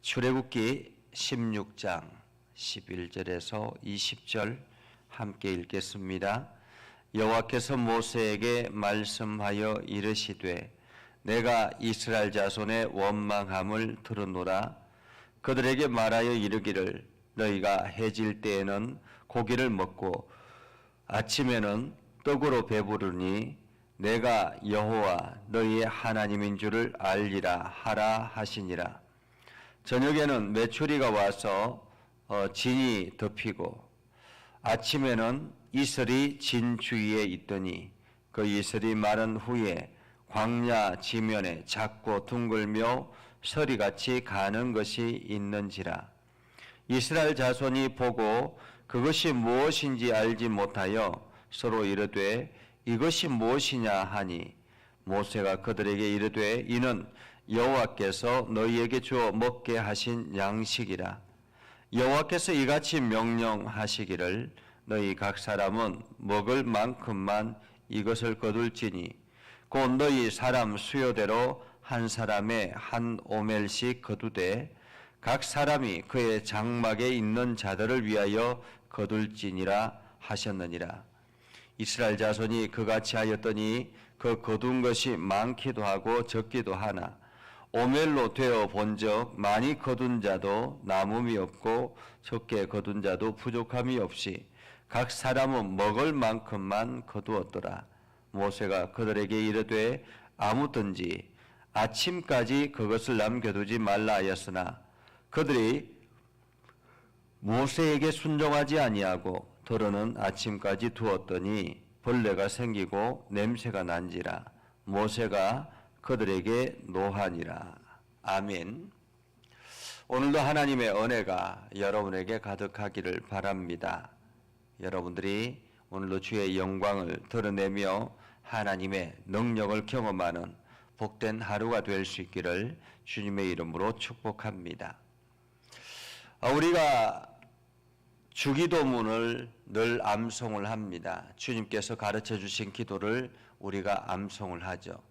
출애굽기 16장 11절에서 20절 함께 읽겠습니다. 여호와께서 모세에게 말씀하여 이르시되 내가 이스라엘 자손의 원망함을 들었노라. 그들에게 말하여 이르기를 너희가 해질 때에는 고기를 먹고 아침에는 떡으로 배부르니 내가 여호와 너희의 하나님인 줄을 알리라 하라 하시니라. 저녁에는 메추리가 와서 진이 덮이고 아침에는 이슬이 진 주위에 있더니 그 이슬이 마른 후에 광야 지면에 작고 둥글며 서리같이 가는 것이 있는지라. 이스라엘 자손이 보고 그것이 무엇인지 알지 못하여 서로 이르되 이것이 무엇이냐 하니 모세가 그들에게 이르되 이는 여호와께서 너희에게 주어 먹게 하신 양식이라. 여호와께서 이같이 명령하시기를 너희 각 사람은 먹을 만큼만 이것을 거둘지니 곧 너희 사람 수요대로 한 사람의 한 오멜씩 거두되 각 사람이 그의 장막에 있는 자들을 위하여 거둘지니라 하셨느니라. 이스라엘 자손이 그같이 하였더니 그 거둔 것이 많기도 하고 적기도 하나 오멜로 되어 본적 많이 거둔 자도 남음이 없고 적게 거둔 자도 부족함이 없이 각 사람은 먹을 만큼만 거두었더라. 모세가 그들에게 이르되 아무든지 아침까지 그것을 남겨두지 말라 하였으나 그들이 모세에게 순종하지 아니하고 더러는 아침까지 두었더니 벌레가 생기고 냄새가 난지라. 모세가 그들에게 노하니라. 아멘. 오늘도 하나님의 은혜가 여러분에게 가득하기를 바랍니다. 여러분들이 오늘도 주의 영광을 드러내며 하나님의 능력을 경험하는 복된 하루가 될 수 있기를 주님의 이름으로 축복합니다. 우리가 주기도문을 늘 암송을 합니다. 주님께서 가르쳐 주신 기도를 우리가 암송을 하죠.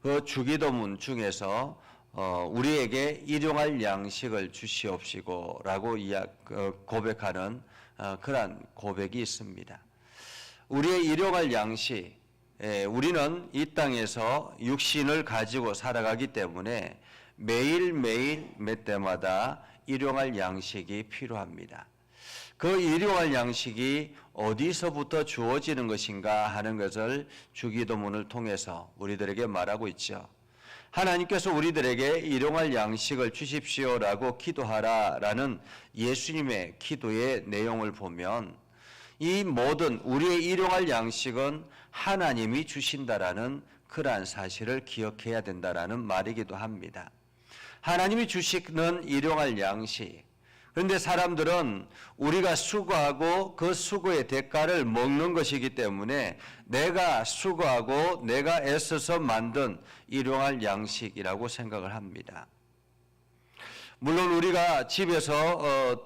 그 주기도문 중에서 우리에게 일용할 양식을 주시옵시고 라고 고백하는 그러한 고백이 있습니다. 우리의 일용할 양식, 우리는 이 땅에서 육신을 가지고 살아가기 때문에 매일매일 몇 때마다 일용할 양식이 필요합니다. 그 일용할 양식이 어디서부터 주어지는 것인가 하는 것을 주기도문을 통해서 우리들에게 말하고 있죠. 하나님께서 우리들에게 일용할 양식을 주십시오라고 기도하라라는 예수님의 기도의 내용을 보면 이 모든 우리의 일용할 양식은 하나님이 주신다라는 그러한 사실을 기억해야 된다라는 말이기도 합니다. 하나님이 주시는 일용할 양식. 그런데 사람들은 우리가 수고하고 그 수고의 대가를 먹는 것이기 때문에 내가 수고하고 내가 애써서 만든 일용할 양식이라고 생각을 합니다. 물론 우리가 집에서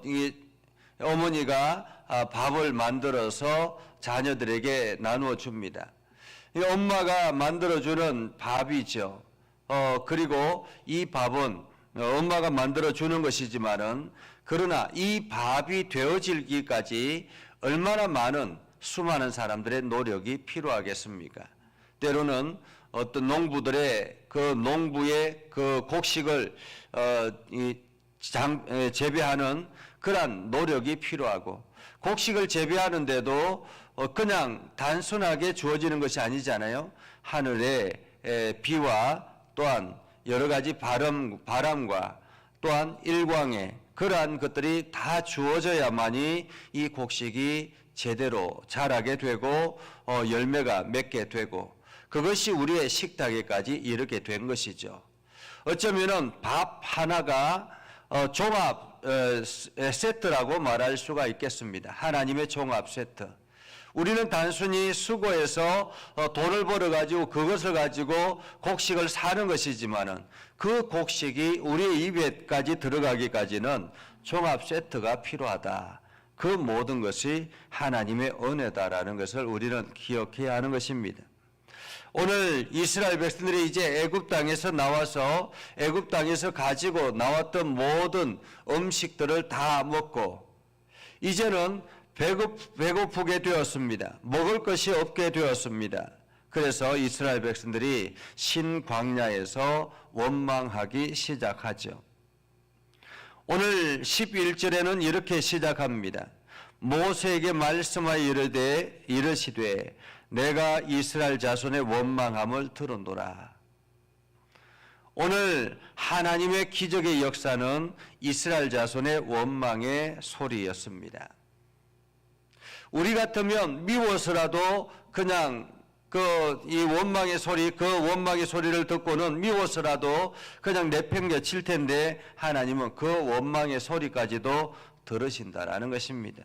어머니가 밥을 만들어서 자녀들에게 나누어 줍니다. 엄마가 만들어주는 밥이죠. 그리고 이 밥은 엄마가 만들어주는 것이지만은 그러나 이 밥이 되어지기까지 얼마나 많은 수많은 사람들의 노력이 필요하겠습니까? 때로는 어떤 농부들의 그 농부의 그 곡식을 재배하는 그러한 노력이 필요하고 곡식을 재배하는데도 그냥 단순하게 주어지는 것이 아니잖아요. 하늘의 비와 또한 여러 가지 바람과 또한 일광에 그러한 것들이 다 주어져야만이 이 곡식이 제대로 자라게 되고 열매가 맺게 되고 그것이 우리의 식탁에까지 이르게 된 것이죠. 어쩌면은 밥 하나가 종합 세트라고 말할 수가 있겠습니다. 하나님의 종합 세트. 우리는 단순히 수고해서 돈을 벌어가지고 그것을 가지고 곡식을 사는 것이지만은 그 곡식이 우리의 입에까지 들어가기까지는 종합 세트가 필요하다. 그 모든 것이 하나님의 은혜다라는 것을 우리는 기억해야 하는 것입니다. 오늘 이스라엘 백성들이 이제 애굽 땅에서 나와서 애굽 땅에서 가지고 나왔던 모든 음식들을 다 먹고 이제는 배고프게 되었습니다. 먹을 것이 없게 되었습니다. 그래서 이스라엘 백성들이 신광야에서 원망하기 시작하죠. 오늘 11절에는 이렇게 시작합니다. 모세에게 말씀하여 이르시되 내가 이스라엘 자손의 원망함을 들었노라. 오늘 하나님의 기적의 역사는 이스라엘 자손의 원망의 소리였습니다. 우리 같으면 미워서라도 그냥 이 원망의 소리를 듣고는 미워서라도 그냥 내팽개칠 텐데 하나님은 그 원망의 소리까지도 들으신다라는 것입니다.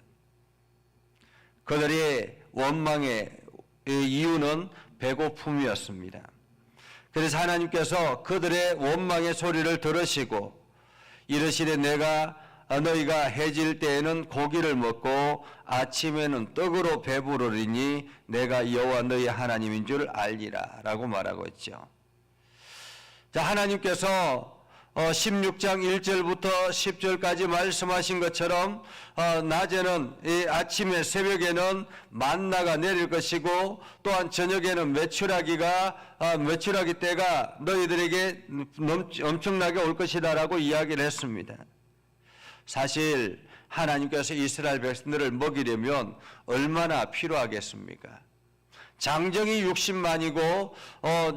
그들의 원망의 이유는 배고픔이었습니다. 그래서 하나님께서 그들의 원망의 소리를 들으시고 이르시되 너희가 해질 때에는 고기를 먹고 아침에는 떡으로 배부르리니 내가 여호와 너희 하나님인 줄 알리라 라고 말하고 있죠. 자, 하나님께서 16장 1절부터 10절까지 말씀하신 것처럼 낮에는 아침에 새벽에는 만나가 내릴 것이고 또한 저녁에는 메추라기 때가 너희들에게 엄청나게 올 것이다라고 이야기를 했습니다. 사실 하나님께서 이스라엘 백성들을 먹이려면 얼마나 필요하겠습니까? 장정이 60만이고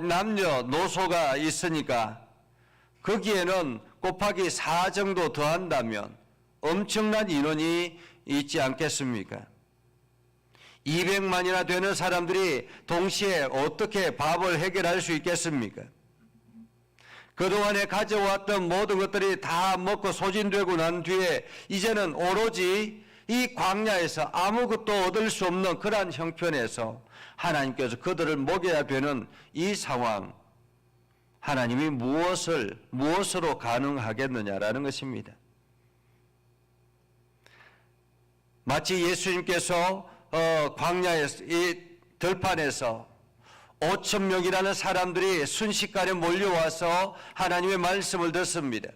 남녀노소가 있으니까 거기에는 곱하기 4 정도 더한다면 엄청난 인원이 있지 않겠습니까? 200만이나 되는 사람들이 동시에 어떻게 밥을 해결할 수 있겠습니까? 그동안에 가져왔던 모든 것들이 다 먹고 소진되고 난 뒤에 이제는 오로지 이 광야에서 아무것도 얻을 수 없는 그러한 형편에서 하나님께서 그들을 먹여야 되는 이 상황, 하나님이 무엇으로 가능하겠느냐라는 것입니다. 마치 예수님께서 광야에서 이 들판에서 5,000명이라는 사람들이 순식간에 몰려와서 하나님의 말씀을 듣습니다.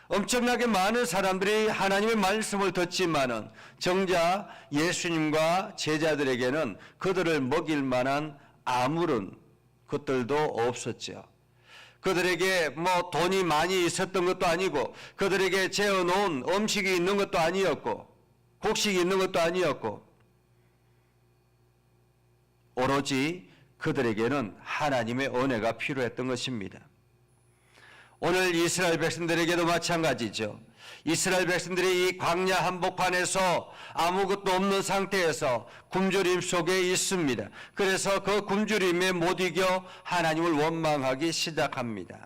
엄청나게 많은 사람들이 하나님의 말씀을 듣지만은 정작 예수님과 제자들에게는 그들을 먹일 만한 아무런 것들도 없었죠. 그들에게 돈이 많이 있었던 것도 아니고 그들에게 재어놓은 음식이 있는 것도 아니었고 곡식이 있는 것도 아니었고 오로지 그들에게는 하나님의 은혜가 필요했던 것입니다. 오늘 이스라엘 백성들에게도 마찬가지죠. 이스라엘 백성들이 이 광야 한복판에서 아무것도 없는 상태에서 굶주림 속에 있습니다. 그래서 그 굶주림에 못 이겨 하나님을 원망하기 시작합니다.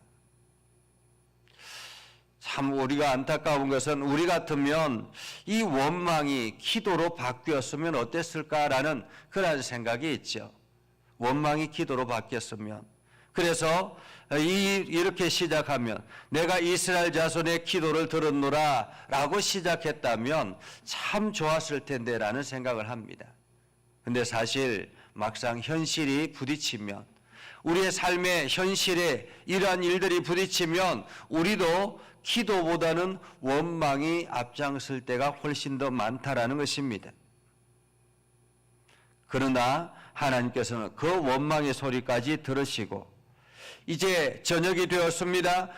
참 우리가 안타까운 것은 우리 같으면 이 원망이 기도로 바뀌었으면 어땠을까라는 그런 생각이 있죠. 원망이 기도로 바뀌었으면. 그래서 이렇게 시작하면 내가 이스라엘 자손의 기도를 들었노라 라고 시작했다면 참 좋았을 텐데 라는 생각을 합니다. 근데 사실 막상 현실이 부딪히면 우리의 삶의 현실에 이러한 일들이 부딪히면 우리도 기도보다는 원망이 앞장설 때가 훨씬 더 많다라는 것입니다. 그러나 하나님께서는 그 원망의 소리까지 들으시고 이제 저녁이 되었습니다.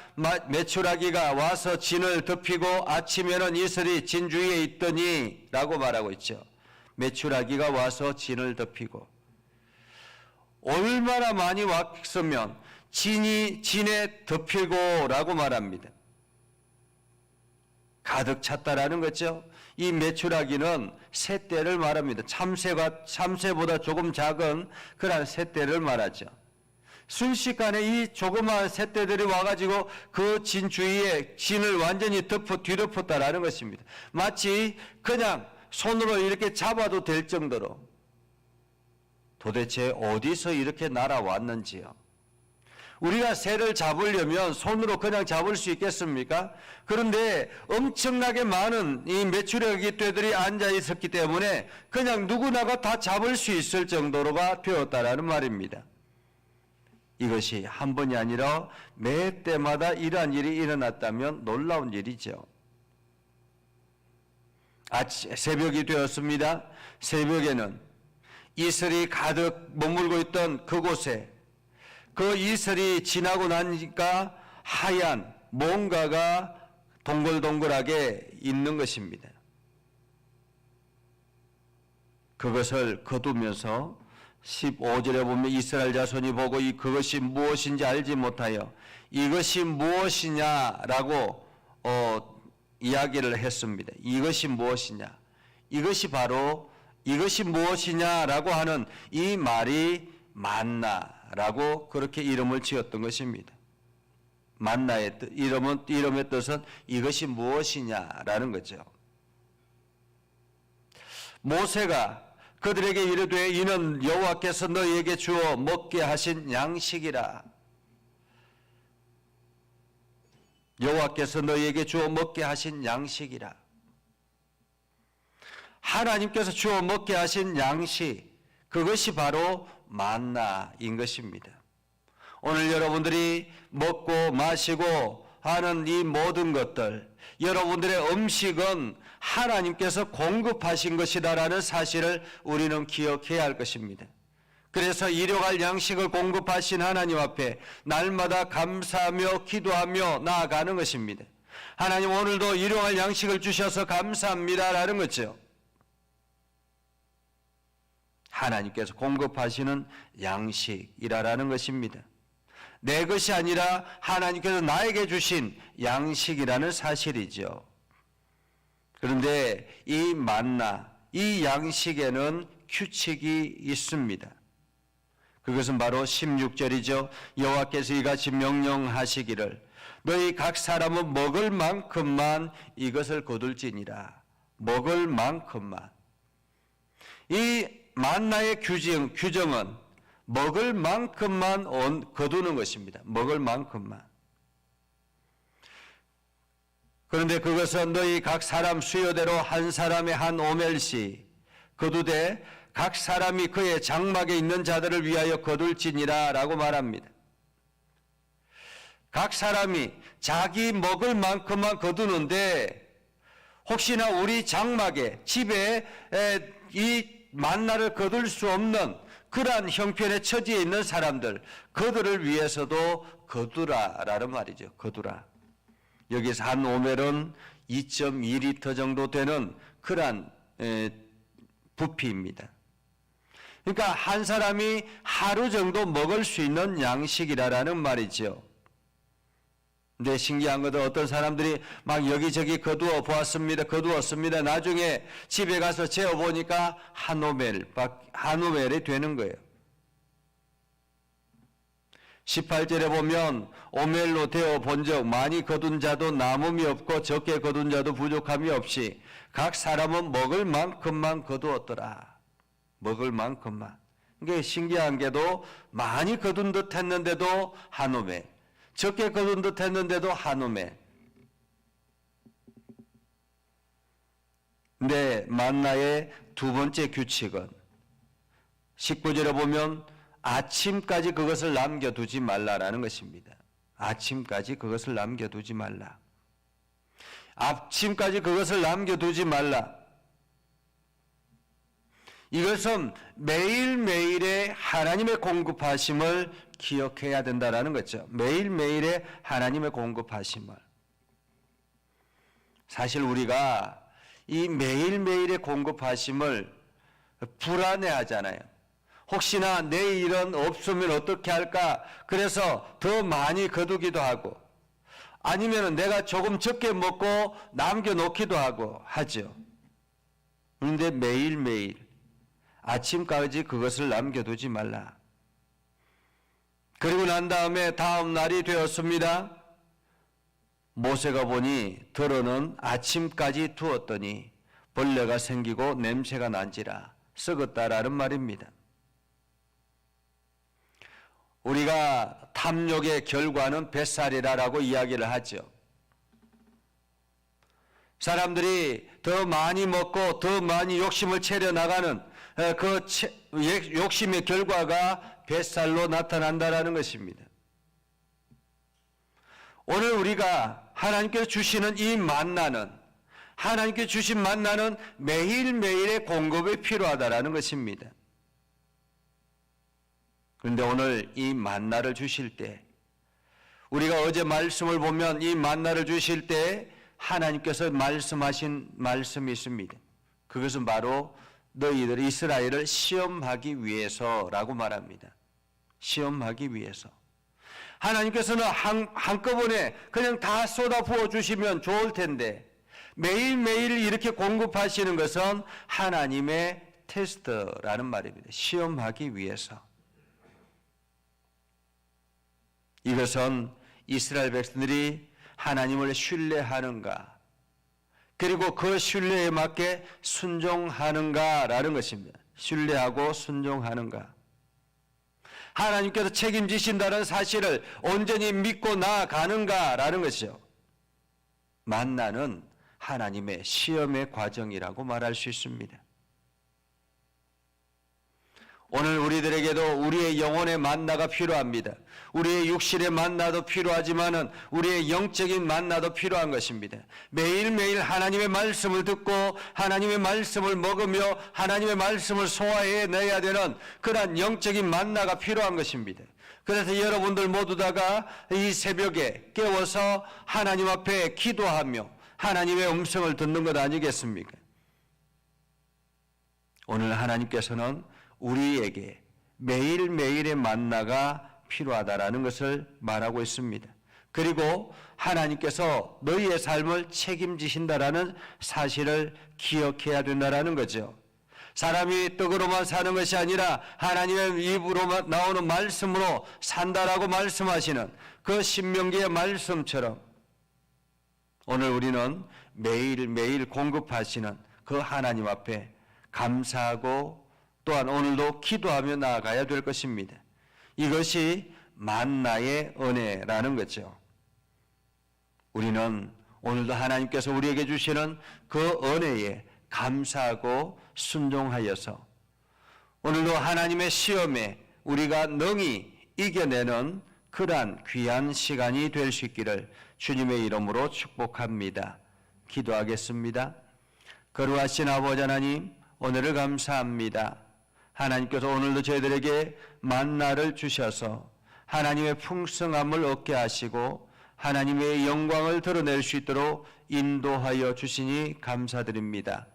메추라기가 와서 진을 덮이고 아침에는 이슬이 진 주위에 있더니 라고 말하고 있죠. 메추라기가 와서 진을 덮이고 얼마나 많이 왔으면 진에 덮이고 라고 말합니다. 가득 찼다라는 거죠. 이 메추라기는 새떼를 말합니다. 참새보다 조금 작은 그런 새떼를 말하죠. 순식간에 이 조그마한 새떼들이 와가지고 그 진 주위에 진을 완전히 뒤덮었다라는 것입니다. 마치 그냥 손으로 이렇게 잡아도 될 정도로 도대체 어디서 이렇게 날아왔는지요. 우리가 새를 잡으려면 손으로 그냥 잡을 수 있겠습니까? 그런데 엄청나게 많은 이 메추려기 떼들이 앉아 있었기 때문에 그냥 누구나가 다 잡을 수 있을 정도로가 되었다라는 말입니다. 이것이 한 번이 아니라 매 때마다 이러한 일이 일어났다면 놀라운 일이죠. 새벽이 되었습니다. 새벽에는 이슬이 가득 머물고 있던 그곳에 그 이슬이 지나고 나니까 하얀 뭔가가 동글동글하게 있는 것입니다. 그것을 거두면서 15절에 보면 이스라엘 자손이 보고 그것이 무엇인지 알지 못하여 이것이 무엇이냐라고 이야기를 했습니다. 이것이 무엇이냐? 이것이 바로 이것이 무엇이냐라고 하는 이 말이 만나라고 그렇게 이름을 지었던 것입니다. 만나의 이름의 뜻은 이것이 무엇이냐라는 거죠. 모세가 그들에게 이르되 이는 여호와께서 너희에게 주어 먹게 하신 양식이라. 여호와께서 너희에게 주어 먹게 하신 양식이라. 하나님께서 주어 먹게 하신 양식, 그것이 바로 만나인 것입니다. 오늘 여러분들이 먹고 마시고 하는 이 모든 것들, 여러분들의 음식은 하나님께서 공급하신 것이다라는 사실을 우리는 기억해야 할 것입니다. 그래서 일용할 양식을 공급하신 하나님 앞에 날마다 감사하며 기도하며 나아가는 것입니다. 하나님 오늘도 일용할 양식을 주셔서 감사합니다라는 거죠. 하나님께서 공급하시는 양식이라는 것입니다. 내 것이 아니라 하나님께서 나에게 주신 양식이라는 사실이죠. 그런데 이 만나, 이 양식에는 규칙이 있습니다. 그것은 바로 16절이죠. 여호와께서 이같이 명령하시기를 너희 각 사람은 먹을 만큼만 이것을 거둘지니라. 먹을 만큼만. 이 만나의 규정은 먹을 만큼만 거두는 것입니다. 먹을 만큼만. 그런데 그것은 너희 각 사람 수요대로 한 사람의 한 오멜씩 거두되 각 사람이 그의 장막에 있는 자들을 위하여 거둘지니라 라고 말합니다. 각 사람이 자기 먹을 만큼만 거두는데 혹시나 우리 장막에 집에 이 만나를 거둘 수 없는 그러한 형편의 처지에 있는 사람들, 그들을 위해서도 거두라라는 말이죠. 거두라. 여기서 한 오멜은 2.2리터 정도 되는 그러한 부피입니다. 그러니까 한 사람이 하루 정도 먹을 수 있는 양식이라는 말이죠. 근데 신기한 것은 어떤 사람들이 막 여기저기 거두었습니다. 나중에 집에 가서 재어보니까 한 오멜이 되는 거예요. 18절에 보면 오멜로 되어 본 적 많이 거둔 자도 남음이 없고 적게 거둔 자도 부족함이 없이 각 사람은 먹을 만큼만 거두었더라. 먹을 만큼만. 이게 신기한 게도 많이 거둔 듯 했는데도 한 오멜, 적게 거둔 듯 했는데도 한 오멜. 근데 만나의 두 번째 규칙은 19절에 보면 아침까지 그것을 남겨두지 말라라는 것입니다. 아침까지 그것을 남겨두지 말라. 아침까지 그것을 남겨두지 말라. 이것은 매일매일의 하나님의 공급하심을 기억해야 된다는 거죠. 매일매일의 하나님의 공급하심을. 사실 우리가 이 매일매일의 공급하심을 불안해하잖아요. 혹시나 내일은 없으면 어떻게 할까? 그래서 더 많이 거두기도 하고 아니면 내가 조금 적게 먹고 남겨놓기도 하고 하죠. 그런데 매일매일 아침까지 그것을 남겨두지 말라. 그리고 난 다음에 다음 날이 되었습니다. 모세가 보니 들어는 아침까지 두었더니 벌레가 생기고 냄새가 난지라 썩었다라는 말입니다. 우리가 탐욕의 결과는 뱃살이라고 이야기를 하죠. 사람들이 더 많이 먹고 더 많이 욕심을 채려나가는 그 욕심의 결과가 뱃살로 나타난다라는 것입니다. 오늘 우리가 하나님께서 주시는 이 만나는, 하나님께 주신 만나는 매일매일의 공급이 필요하다라는 것입니다. 그런데 오늘 이 만나를 주실 때, 우리가 어제 말씀을 보면 이 만나를 주실 때 하나님께서 말씀하신 말씀이 있습니다. 그것은 바로 너희들 이스라엘을 시험하기 위해서라고 말합니다. 시험하기 위해서. 하나님께서는 한꺼번에 그냥 다 쏟아 부어 주시면 좋을 텐데 매일매일 이렇게 공급하시는 것은 하나님의 테스트라는 말입니다. 시험하기 위해서. 이것은 이스라엘 백성들이 하나님을 신뢰하는가, 그리고 그 신뢰에 맞게 순종하는가라는 것입니다. 신뢰하고 순종하는가. 하나님께서 책임지신다는 사실을 온전히 믿고 나아가는가라는 것이죠. 만나는 하나님의 시험의 과정이라고 말할 수 있습니다. 오늘 우리들에게도 우리의 영혼의 만나가 필요합니다. 우리의 육신의 만나도 필요하지만은 우리의 영적인 만나도 필요한 것입니다. 매일매일 하나님의 말씀을 듣고 하나님의 말씀을 먹으며 하나님의 말씀을 소화해내야 되는 그러한 영적인 만나가 필요한 것입니다. 그래서 여러분들 모두 다가 이 새벽에 깨워서 하나님 앞에 기도하며 하나님의 음성을 듣는 것 아니겠습니까? 오늘 하나님께서는 우리에게 매일매일의 만나가 필요하다라는 것을 말하고 있습니다. 그리고 하나님께서 너희의 삶을 책임지신다라는 사실을 기억해야 된다라는 거죠. 사람이 떡으로만 사는 것이 아니라 하나님의 입으로 나오는 말씀으로 산다라고 말씀하시는 그 신명기의 말씀처럼 오늘 우리는 매일매일 공급하시는 그 하나님 앞에 감사하고 또한 오늘도 기도하며 나아가야 될 것입니다. 이것이 만나의 은혜라는 거죠. 우리는 오늘도 하나님께서 우리에게 주시는 그 은혜에 감사하고 순종하여서 오늘도 하나님의 시험에 우리가 능히 이겨내는 그러한 귀한 시간이 될 수 있기를 주님의 이름으로 축복합니다. 기도하겠습니다. 거룩하신 아버지 하나님, 오늘을 감사합니다. 하나님께서 오늘도 저희들에게 만나를 주셔서 하나님의 풍성함을 얻게 하시고 하나님의 영광을 드러낼 수 있도록 인도하여 주시니 감사드립니다.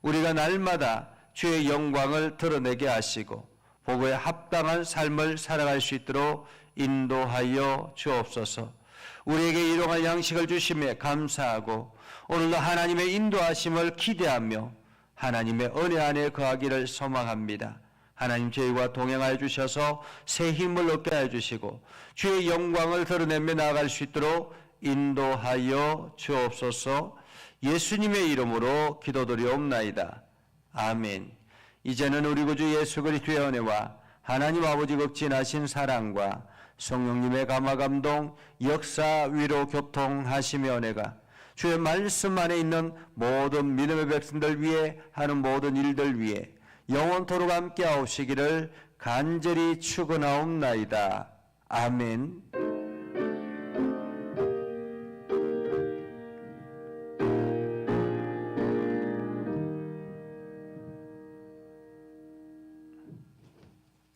우리가 날마다 주의 영광을 드러내게 하시고 복에 합당한 삶을 살아갈 수 있도록 인도하여 주옵소서. 우리에게 일용할 양식을 주심에 감사하고 오늘도 하나님의 인도하심을 기대하며 하나님의 은혜 안에 거하기를 소망합니다. 하나님 저희와 동행하여 주셔서 새 힘을 얻게 하여 주시고 주의 영광을 드러내며 나아갈 수 있도록 인도하여 주옵소서. 예수님의 이름으로 기도드리옵나이다. 아멘. 이제는 우리 구주 예수 그리스도의 은혜와 하나님 아버지 극진하신 사랑과 성령님의 감화감동 역사 위로 교통하시며 은혜가 주의 말씀 안에 있는 모든 믿음의 백성들 위해 하는 모든 일들 위해 영원토록 함께 하옵시기를 간절히 축원하옵나이다. 아멘.